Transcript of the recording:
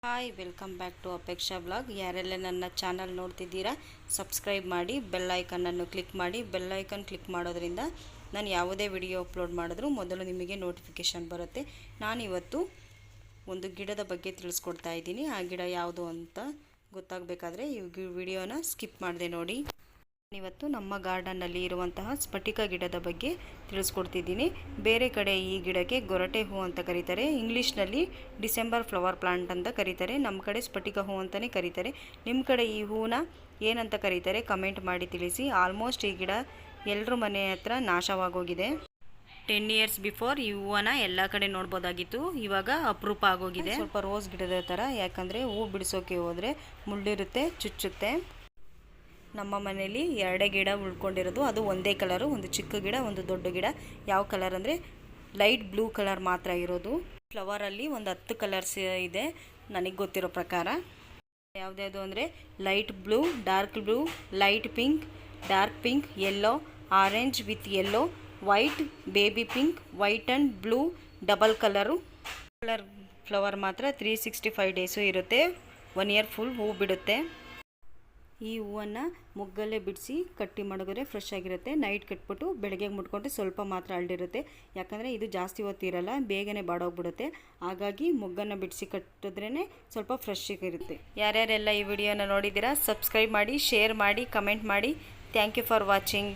Hi welcome back to Apeksha blog. ಯಾರೆಲ್ಲ ನನ್ನ channel ನೋಡ್ತಿದ್ದೀರಾ ಸಬ್ಸ್ಕ್ರೈಬ್ ಮಾಡಿ, ಬೆಲ್ ಐಕನನ್ನು ಕ್ಲಿಕ್ ಮಾಡಿ. ಬೆಲ್ ಐಕನ್ ಕ್ಲಿಕ್ ಮಾಡೋದ್ರಿಂದ ನಾನು ಯಾವುದೇ ವಿಡಿಯೋ ಅಪ್ಲೋಡ್ ಮಾಡಿದ್ರೂ ಮೊದಲು ನಿಮಗೆ ನೋಟಿಫಿಕೇಷನ್ ಬರುತ್ತೆ. ನಾನಿವತ್ತು ಒಂದು ಗಿಡದ ಬಗ್ಗೆ ತಿಳಿಸ್ಕೊಡ್ತಾ ಇದ್ದೀನಿ. ಆ ಗಿಡ ಯಾವುದು ಅಂತ ಗೊತ್ತಾಗಬೇಕಾದ್ರೆ ಈ ವಿಡಿಯೋನ ಸ್ಕಿಪ್ ಮಾಡಿದೆ ನೋಡಿ. ಇವತ್ತು ನಮ್ಮ ಗಾರ್ಡನ್ನಲ್ಲಿ ಇರುವಂತಹ ಸ್ಫಟಿಕ ಗಿಡದ ಬಗ್ಗೆ ತಿಳಿಸ್ಕೊಡ್ತಿದ್ದೀನಿ. ಬೇರೆ ಕಡೆ ಈ ಗಿಡಕ್ಕೆ ಗೊರಟೆ ಹೂ ಅಂತ ಕರೀತಾರೆ, ಇಂಗ್ಲೀಷ್ನಲ್ಲಿ ಡಿಸೆಂಬರ್ ಫ್ಲವರ್ ಪ್ಲಾಂಟ್ ಅಂತ ಕರೀತಾರೆ. ನಮ್ಮ ಕಡೆ ಸ್ಫಟಿಕ ಹೂ ಅಂತಲೇ ಕರೀತಾರೆ. ನಿಮ್ಮ ಕಡೆ ಈ ಹೂನ ಏನಂತ ಕರೀತಾರೆ ಕಮೆಂಟ್ ಮಾಡಿ ತಿಳಿಸಿ. ಆಲ್ಮೋಸ್ಟ್ ಈ ಗಿಡ ಎಲ್ಲರ ಮನೆ ಹತ್ರ ನಾಶವಾಗೋಗಿದೆ. 10 years ಬಿಫೋರ್ ಈ ಹೂವನ್ನ ಎಲ್ಲ ಕಡೆ ನೋಡ್ಬೋದಾಗಿತ್ತು, ಇವಾಗ ಅಪರೂಪ ಆಗೋಗಿದೆ. ಸ್ವಲ್ಪ ರೋಸ್ ಗಿಡದ ಥರ, ಯಾಕಂದರೆ ಹೂ ಬಿಡಿಸೋಕೆ ಹೋದರೆ ಮುಳ್ಳಿರುತ್ತೆ, ಚುಚ್ಚುತ್ತೆ. ನಮ್ಮ ಮನೇಲಿ 2 ಗಿಡ ಉಳ್ಕೊಂಡಿರೋದು, ಅದು ಒಂದೇ ಕಲರು, ಒಂದು ಚಿಕ್ಕ ಗಿಡ ಒಂದು ದೊಡ್ಡ ಗಿಡ. ಯಾವ ಕಲರ್ ಅಂದರೆ ಲೈಟ್ ಬ್ಲೂ ಕಲರ್ ಮಾತ್ರ ಇರೋದು. ಫ್ಲವರಲ್ಲಿ ಒಂದು 10 ಕಲರ್ಸ್ ಇದೆ ನನಗೆ ಗೊತ್ತಿರೋ ಪ್ರಕಾರ. ಯಾವುದ್ಯಾವುದು ಅಂದರೆ light blue, dark blue, light pink, dark pink, yellow, orange with yellow, white, baby pink, white and blue, double colour flower ಮಾತ್ರ 365 ಡೇಸು ಇರುತ್ತೆ. 1 year ಫುಲ್ ಹೂ ಬಿಡುತ್ತೆ. ಈ ಹೂವನ್ನು ಮೊಗ್ಗಲ್ಲೇ ಬಿಡಿಸಿ ಕಟ್ಟಿ ಮಡಗಿದ್ರೆ ಫ್ರೆಶ್ ಆಗಿರುತ್ತೆ. ನೈಟ್ ಕಟ್ಬಿಟ್ಟು ಬೆಳಗ್ಗೆ ಮುಟ್ಕೊಂಡ್ರೆ ಸ್ವಲ್ಪ ಮಾತ್ರ ಅರಳಿರುತ್ತೆ, ಯಾಕಂದರೆ ಇದು ಜಾಸ್ತಿ ಹೊತ್ತಿರಲ್ಲ, ಬೇಗನೆ ಬಾಡೋಗ್ಬಿಡುತ್ತೆ. ಹಾಗಾಗಿ ಮೊಗ್ಗನ್ನು ಬಿಡಿಸಿ ಕಟ್ಟಿದ್ರೇ ಸ್ವಲ್ಪ ಫ್ರೆಶ್ ಆಗಿರುತ್ತೆ. ಯಾರ್ಯಾರೆಲ್ಲ ಈ ವಿಡಿಯೋನ ನೋಡಿದ್ದೀರಾ ಸಬ್ಸ್ಕ್ರೈಬ್ ಮಾಡಿ, ಶೇರ್ ಮಾಡಿ, ಕಮೆಂಟ್ ಮಾಡಿ. Thank you for watching.